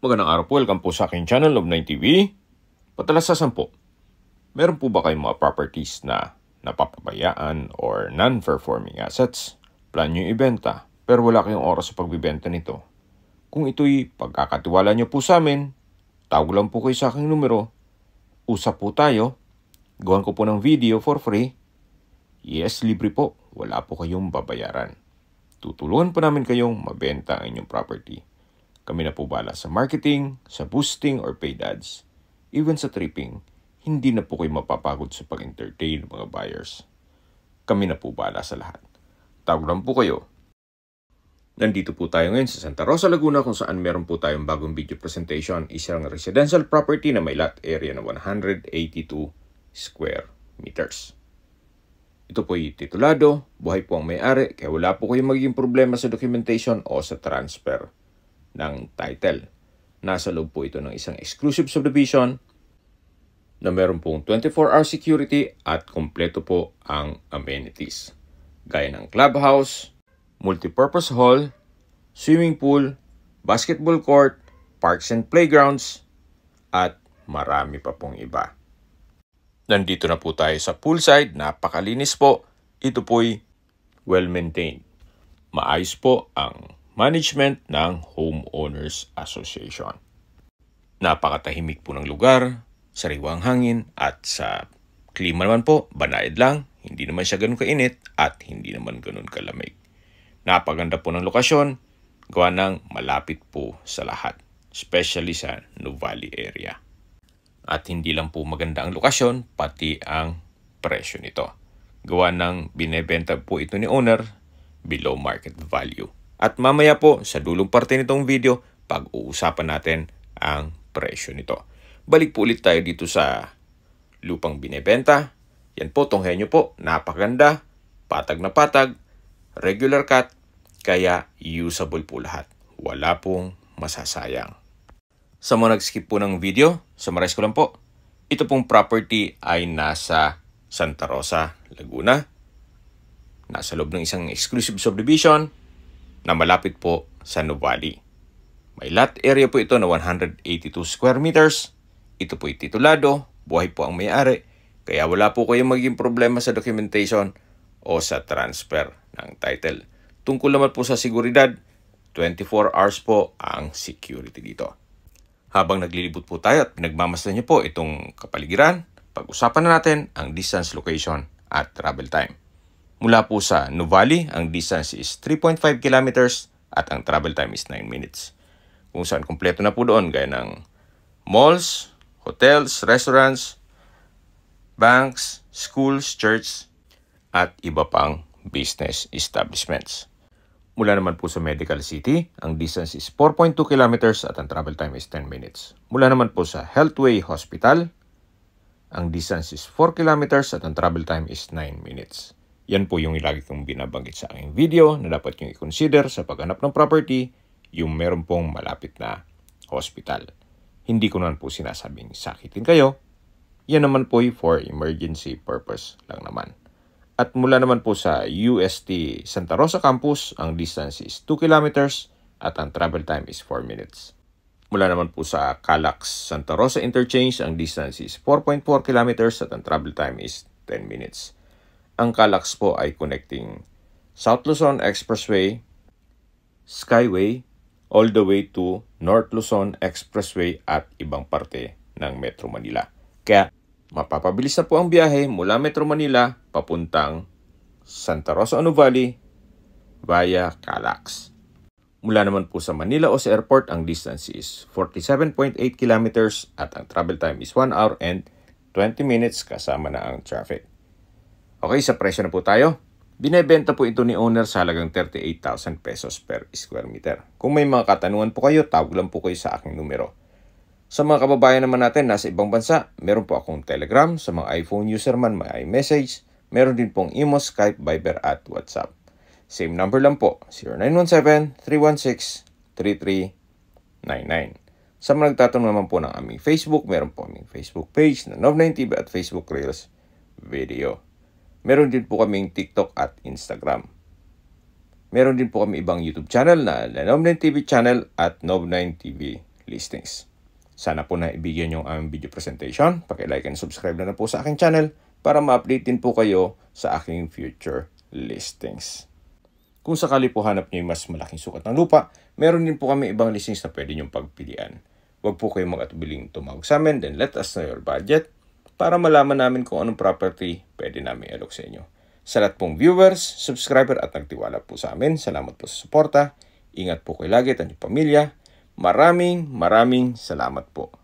Magandang araw po, welcome po sa aking channel, Love9 TV. Patalasasan po, meron po ba kayong mga properties na napapabayaan or non-performing assets? Plan nyo ibenta, pero wala kayong oras sa pagbibenta nito. Kung ito'y pagkakatiwala nyo po sa amin, tawag lang po kayo sa aking numero, usap po tayo, gawan ko po ng video for free. Yes, libre po, wala po kayong babayaran. Tutulungan po namin kayong mabenta ang inyong property. Kami na po bahala sa marketing, sa boosting or paid ads. Even sa tripping, hindi na po kayo mapapagod sa pag-entertain ng mga buyers. Kami na po bahala sa lahat. Tawag lang po kayo. Nandito po tayo ngayon sa Santa Rosa, Laguna kung saan meron po tayong bagong video presentation. Isang residential property na may lot area na 182 square meters. Ito po ay titulado, buhay po ang may-ari, kaya wala po kayong magiging problema sa documentation o sa transfer ng title. Nasa loob po ito ng isang exclusive subdivision na meron pong 24-hour security at kompleto po ang amenities. Gaya ng clubhouse, multipurpose hall, swimming pool, basketball court, parks and playgrounds, at marami pa pong iba. Nandito na po tayo sa poolside, napakalinis po. Ito po'y well-maintained. Maayos po ang management ng Homeowners Association. Napakatahimik po ng lugar, sariwang hangin at sa klima naman po, banayad lang, hindi naman siya ganun kainit at hindi naman ganun kalamig. Napaganda po ng lokasyon, gawa ng malapit po sa lahat, especially sa Nuvali area. At hindi lang po maganda ang lokasyon, pati ang presyo nito. Gawa ng binebenta po ito ni owner below market value. At mamaya po, sa dulong parte nitong video, pag-uusapan natin ang presyo nito. Balik po ulit tayo dito sa lupang binebenta. Yan po, tunghayan nyo po, napakaganda, patag na patag, regular cut, kaya usable po lahat. Wala pong masasayang. Sa mga nag-skip po ng video, summarize ko lang po. Ito pong property ay nasa Santa Rosa, Laguna. Nasa loob ng isang exclusive subdivision na malapit po sa Nuvali. May lot area po ito na 182 square meters. Ito po ay titulado, buhay po ang may-ari, kaya wala po kayong magiging problema sa documentation o sa transfer ng title. Tungkol naman po sa seguridad, 24 hours po ang security dito. Habang naglilibot po tayo at pinagmamasdan niyo po itong kapaligiran, pag-usapan na natin ang distance, location at travel time. Mula po sa Nuvali, ang distance is 3.5 kilometers at ang travel time is 9 minutes. Kung saan kompleto na po doon gaya ng malls, hotels, restaurants, banks, schools, church, at iba pang business establishments. Mula naman po sa Medical City, ang distance is 4.2 kilometers at ang travel time is 10 minutes. Mula naman po sa Healthway Hospital, ang distance is 4 kilometers at ang travel time is 9 minutes. Yan po yung lagi kong binabanggit sa aking video na dapat nyo i-consider sa paghanap ng property, yung meron pong malapit na hospital. Hindi ko naman po sinasabing sakitin kayo. Yan naman po for emergency purpose lang naman. At mula naman po sa UST Santa Rosa Campus, ang distance is 2 kilometers at ang travel time is 4 minutes. Mula naman po sa Calax Santa Rosa Interchange, ang distance is 4.4 kilometers at ang travel time is 10 minutes. Ang Calax po ay connecting South Luzon Expressway, Skyway, all the way to North Luzon Expressway at ibang parte ng Metro Manila. Kaya mapapabilis na po ang biyahe mula Metro Manila papuntang Santa Rosa Nuvali via Calax. Mula naman po sa Manila o sa airport, ang distance is 47.8 kilometers at ang travel time is 1 hour and 20 minutes kasama na ang traffic. Okay, sa presyo na po tayo. Binebenta po ito ni owner sa halagang 38,000 pesos per square meter. Kung may mga katanungan po kayo, tawag lang po kayo sa aking numero. Sa mga kababayan naman natin nasa ibang bansa, meron po akong Telegram. Sa mga iPhone user man, may iMessage. Meron din pong Imo, Skype, Viber at WhatsApp. Same number lang po, 0917-316-3399. Sa mga nagtatanong naman po ng aming Facebook, meron po aming Facebook page na Love9 TV at Facebook Reels Video. Meron din po kaming TikTok at Instagram. Meron din po kami ibang YouTube channel na Love9 TV channel at Love9 TV listings. Sana po na ibigyan yung aming video presentation. Paki-like and subscribe na po sa aking channel para ma-update din po kayo sa aking future listings. Kung sakali po hanap nyo yung mas malaking sukat ng lupa, meron din po kami ibang listings na pwede nyong pagpilian. Huwag po kayong mag-atubiling tumawag sa amin, then let us know your budget para malaman namin kung anong property pwede namin i-alok sa inyo. Sa lahat pong viewers, subscriber at nagtiwala po sa amin, salamat po sa suporta. Ingat po kayo lagi at inyong pamilya. Maraming salamat po.